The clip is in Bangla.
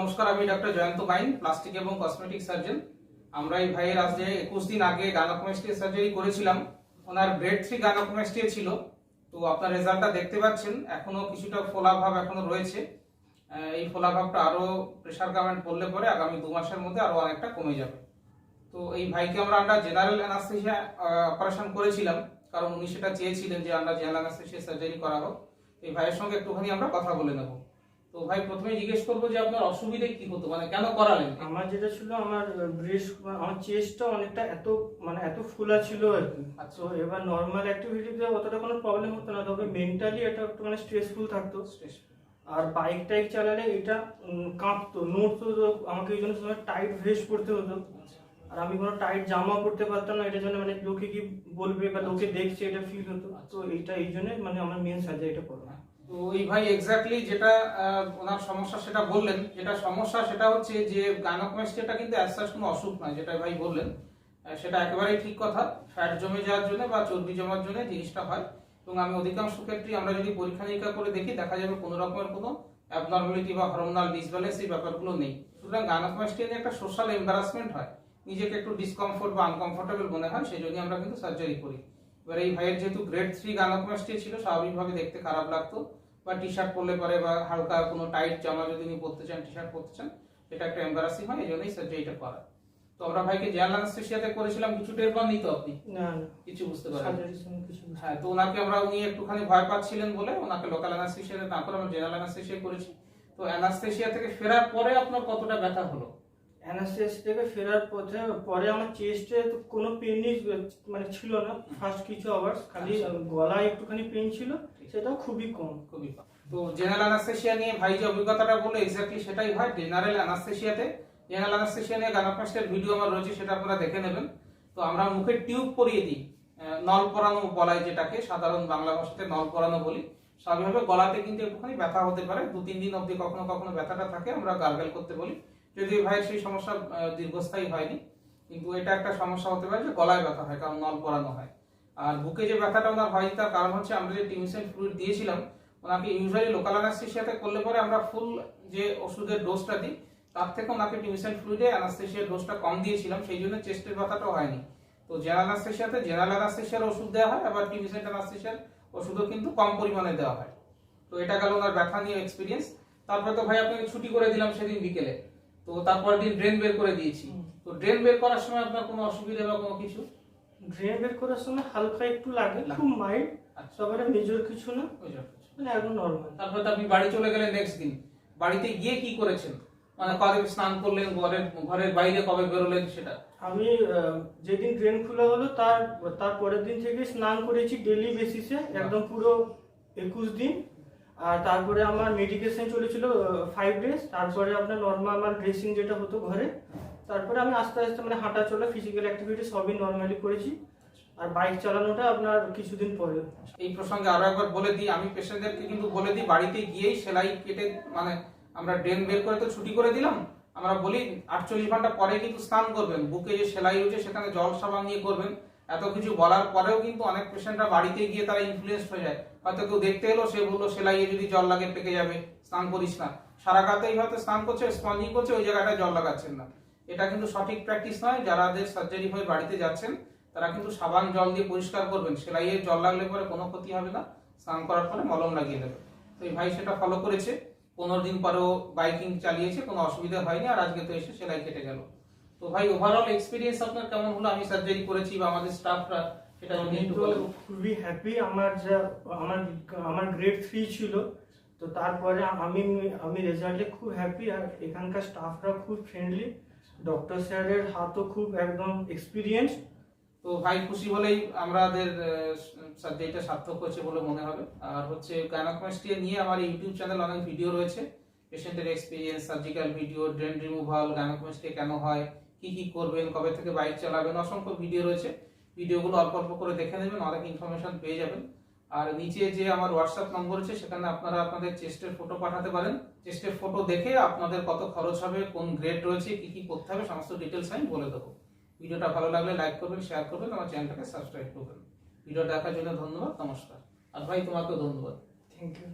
নমস্কার, আমি ডক্টর জয়ন্ত বাইন, প্লাস্টিক এবং কসমেটিক সার্জন। আমরা এই ভাইয়ের আজ যে 21 দিন আগে গাইনোকোমাস্টিয়া সার্জারি করেছিলাম, ওনার গ্রেড 3 গাইনোকোমাস্টিয়া ছিল। তো আপনার রেজাল্টটা দেখতে পাচ্ছেন, এখনো কিছুটা ফোলাভাব এখনো রয়েছে। এই ফোলাভাবটা আরো প্রেসার গার্মেন্ট পড়লে পরে আগামী 2 মাসের মধ্যে আরো অনেকটা কমে যাবে। তো এই ভাইকে আমরা আন্ডার জেনারেল অ্যানাস্থেসিয়া অপারেশন করেছিলাম, কারণ উনি সেটা চেয়েছিলেন যে আন্ডার জেনারেল অ্যানাস্থেসিয়া সার্জারি করা হোক। এই ভাইয়ের সঙ্গে একটুখানি আমরা কথা বলে নেব। তো ভাই, প্রথমে জিজ্ঞেস করবো যে আপনার অসুবিধা কি হতো, মানে কেন করালেন? আমার যেটা ছিল, আমার ব্রেস্ট, আমার চেস্টটা অনেকটা এত ফুলা ছিল আর কি। আচ্ছা। তো এবার নর্মাল অ্যাক্টিভিটিতে অতটা কোনো প্রবলেম হতো না, তবে মেন্টালি এটা একটু স্ট্রেসফুল থাকতো। আর বাইক টাইক চালালে এটা কাঁপতো, নড়তো, তো আমাকে এই জন্য সময় টাইট ভেস্ট পরতে হতো। আর আমি কোনো টাইট জামা পরতে পারতাম না, এটার জন্য লোকে কি বলবে বা লোকে দেখছে এটা ফিল হতো। তো এই জন্য আমার মেন সার্জারিটা করবো। তো এই ভাই এক্স্যাক্টলি যেটা ওনার সমস্যা সেটা বললেন। যেটা সমস্যা সেটা হচ্ছে যে গাইনোকোমাস্টিয়াটা কিন্তু অ্যাজ সাচ কোনো অসুখ নয়, যেটা ভাই বললেন সেটা একেবারেই ঠিক কথা। ফ্যাট জমে যাওয়ার জন্য বা চর্বি জমার জন্য জিনিসটা হয়। এবং আমি অধিকাংশ ক্ষেত্রেই আমরা যদি পরীক্ষা নিরীক্ষা করে দেখি, দেখা যাবে কোনো রকমের কোনো অ্যাবনর্মালিটি বা হরমোনাল ডিসব্যালেন্স এই ব্যাপারগুলো নেই। সুতরাং গাইনোকোমাস্টিয়া নিয়ে একটা সোশ্যাল এম্বারাসমেন্ট হয়, নিজেকে একটু ডিসকমফোর্ট বা আনকমফোর্টেবল মনে হয়, সেই জন্যই আমরা কিন্তু সার্জারি করি। এবার এই ভাইয়ের যেহেতু গ্রেড 3 গাইনোকোমাস্টিয়া ছিল, স্বাভাবিকভাবে দেখতে খারাপ লাগতো, বা টি শার্ট পরলে পরে বা হালকা কোনো টাইট জামা যদি উনি পরতে চান, টি শার্ট পরতে চান, এটা একটা এম্বারাসিং হয়, এই জন্যই সার্জারিটা করা। তো আমরা ভাইকে জেনারেল অ্যানাস্থেসিয়াতে করেছিলাম, কিছু টের পাননি তো আপনি? না, কিছু বুঝতে পারেন? হ্যাঁ, তো ওনাকে উনি একটুখানি ভয় পাচ্ছিলেন বলে ওনাকে লোকাল অ্যানাস্থেসিয়াতে, তারপর আমরা জেনারেল অ্যানাস্থেসিয়া করেছি। তো অ্যানাস্থেসিয়া থেকে ফেরার পরে আপনার কতটা ব্যথা হলো? অ্যানাস্থেসিয়া থেকে ফেরার পরে আমার চেস্টে কোনো পেনই ছিল না। ফার্স্ট কিছু আওয়ার্স খালি গলায় একটুখানি পেন ছিল, সেটাও খুবই কম। তো জেনারেল অ্যানাস্থেসিয়া নিয়ে ভাই যে অভিজ্ঞতাটা বললো, এক্স্যাক্টলি সেটাই হয় জেনারেল অ্যানাস্থেসিয়াতে। জেনারেল অ্যানাস্থেসিয়া নিয়ে গাইনোকোমাস্টিয়ার ভিডিও আমার রয়েছে, সেটা আপনারা দেখে নেবেন। তো আমরা মুখে টিউব পরিয়ে দিই, নল পরানো বলাই, যেটাকে সাধারণ বাংলা ভাষাতে নল পরানো বলি। স্বাভাবিকভাবে গলাতে কিন্তু একটুখানি ব্যথা হতে পারে, 2-3 দিন অবধি কখনো কখনো ব্যথাটা থাকে, আমরা গার্গেল করতে বলি। যদি ভাইয়ের সেই সমস্যা দীর্ঘস্থায়ী হয়নি, কিন্তু এটা একটা সমস্যা হতে পারে যে গলায় ব্যথা হয়, কারণ নল পরানো হয়। আর বুকে যে ব্যথাটা ওনার হয়, তার কারণ হচ্ছে আমরা যে টিমিসেন ফ্লুইড দিয়েছিলাম ওনাকে, ইউজুয়ালি লোকাল অ্যানাস্থেসিয়াতে করলে পরে আমরা ফুল যে ওষুধের ডোজটা দিই, তার থেকে ওনাকে টিমিসেন ফ্লুইডে অ্যানাস্থেসিয়ার ডোজটা কম দিয়েছিলাম, সেই জন্য চেস্টের ব্যথাটাও হয়নি। তো জেনারেল অ্যানাস্থেসিয়াতে জেনারেল অ্যানাস্থেসিয়ার ওষুধ দেওয়া হয়, আবার টিমিসেন অ্যানাস্থেসিয়ার ওষুধও কিন্তু কম পরিমাণে দেওয়া হয়। তো এটা গেল ওনার ব্যথা নিয়ে এক্সপিরিয়েন্স। তারপরে তো ভাই আপনাকে ছুটি করে দিলাম সেদিন বিকেলে, তো তারপরের দিন ড্রেন বের করে দিয়েছি। তো ড্রেন বের করার সময় আপনার কোনো অসুবিধা বা কোনো কিছু? ড্রেন বের করার সময় হালকা একটু লাগে, খুব মাইল্ড, সবার মেজর কিছু না, একদম নরমাল। তারপরে তো আপনি বাড়ি চলে গেলেন নেক্সট দিন। বাড়িতে গিয়ে কি করেছেন, মানে কবে স্নান করলেন, ঘরের বাইরে কবে বেরোলেন সেটা? আমি যেদিন ড্রেন খোলা হলো তার পরের দিন থেকে স্নান করেছি ডেইলি বেসিসে, একদম পুরো 21 দিন। আর তারপরে আমার মেডিকেশন চলেছিল 5 ডেজ। তারপরে আপনার নর্মাল আমার ড্রেসিং যেটা হতো ঘরে, তারপরে আমি আস্তে আস্তে হাঁটা চলা, ফিজিক্যাল অ্যাক্টিভিটি সবই নর্মালি করেছি। আর বাইক চালানোটা আপনার কিছুদিন পরে। এই প্রসঙ্গে আরো একবার বলে দিই, আমি পেশেন্টদেরকে কিন্তু বলে দিই বাড়িতে গিয়েই সেলাই কেটে, মানে আমরা ড্রেন বের করে তো ছুটি করে দিলাম, আমরা বলি 48 ঘন্টা পরে কিন্তু স্নান করবেন, বুকে যে সেলাই হয়েছে সেখানে জল সাবান নিয়ে করবেন। এত কিছু বলার পরেও কিন্তু অনেক পেশেন্টরা বাড়িতে গিয়ে তারা ইনফ্লুয়েন্স হয়ে যায়। হয়তো কেউ দেখতে এলো, সে বললো সেলাইয়ে যদি জল লাগে পেকে যাবে, স্নান করিস না। সারা গাতেই হয়তো স্নান করছে, স্পঞ্জিং করছে, ওই জায়গাটায় জল লাগাচ্ছেন না। এটা কিন্তু সঠিক প্র্যাকটিস নয়। যারাদের সার্জারি হয়ে বাড়িতে যাচ্ছেন তারা কিন্তু সাবান জল দিয়ে পরিষ্কার করবেন, সেলাইয়ের জল লাগলে পরে কোনো ক্ষতি হবে না, স্নান করার পরে মলম লাগিয়ে দেবে। তো এই ভাই সেটা ফলো করেছে, 15 দিন পরেও বাইকিং চালিয়েছে, কোনো অসুবিধা হয়নি, আর আজকে তো এসে সেলাই কেটে গেল। তো ভাই, ওভারঅল এক্সপিরিয়েন্স আপনার কেমন হলো? আমি সার্জারি করেছি বা আমাদের স্টাফরা, সেটা যদি একটু বলেন। খুবই হ্যাপি। আমার গ্রেড 3 ছিল, তো তারপরে আমি রেজাল্টে খুব হ্যাপি। আর এখানকার স্টাফরা খুব ফ্রেন্ডলি, ডক্টর স্যারের হাতও খুব একদম এক্সপিরিয়েন্স। তো ভাই খুশি হলেই আমাদের সার্জারিটা সার্থক হয়েছে বলে মনে হবে। আর হচ্ছে গাইনোকোমাস্টিয়া নিয়ে আমার ইউটিউব চ্যানেল অনেক ভিডিও রয়েছে, পেশেন্টের experience, surgical video, drain removal, gynaecomastia কেন হয়, কি কি করবেন, কবে থেকে বাইক চালাবেন, অসংখ্য ভিডিও রয়েছে। ভিডিওগুলো অল্প অল্প করে দেখে নেবেন, অনেক ইনফরমেশন পেয়ে যাবেন। আর নিচে যে আমার হোয়াটসঅ্যাপ নম্বর আছে, সেখানে আপনারা আপনাদের চেস্টের ফটো পাঠাতে পারেন। চেস্টের ফটো দেখে আপনাদের কত খরচ হবে, কোন গ্রেড রয়েছে, কি কি করতে হবে, সমস্ত ডিটেলস আমি বলে দেবো। ভিডিওটা ভালো লাগলে লাইক করবেন, শেয়ার করবেন, আমার চ্যানেলটাকে সাবস্ক্রাইব করবেন। ভিডিও দেখার জন্য ধন্যবাদ, নমস্কার। আর ভাই তোমাকেও ধন্যবাদ। Thank you.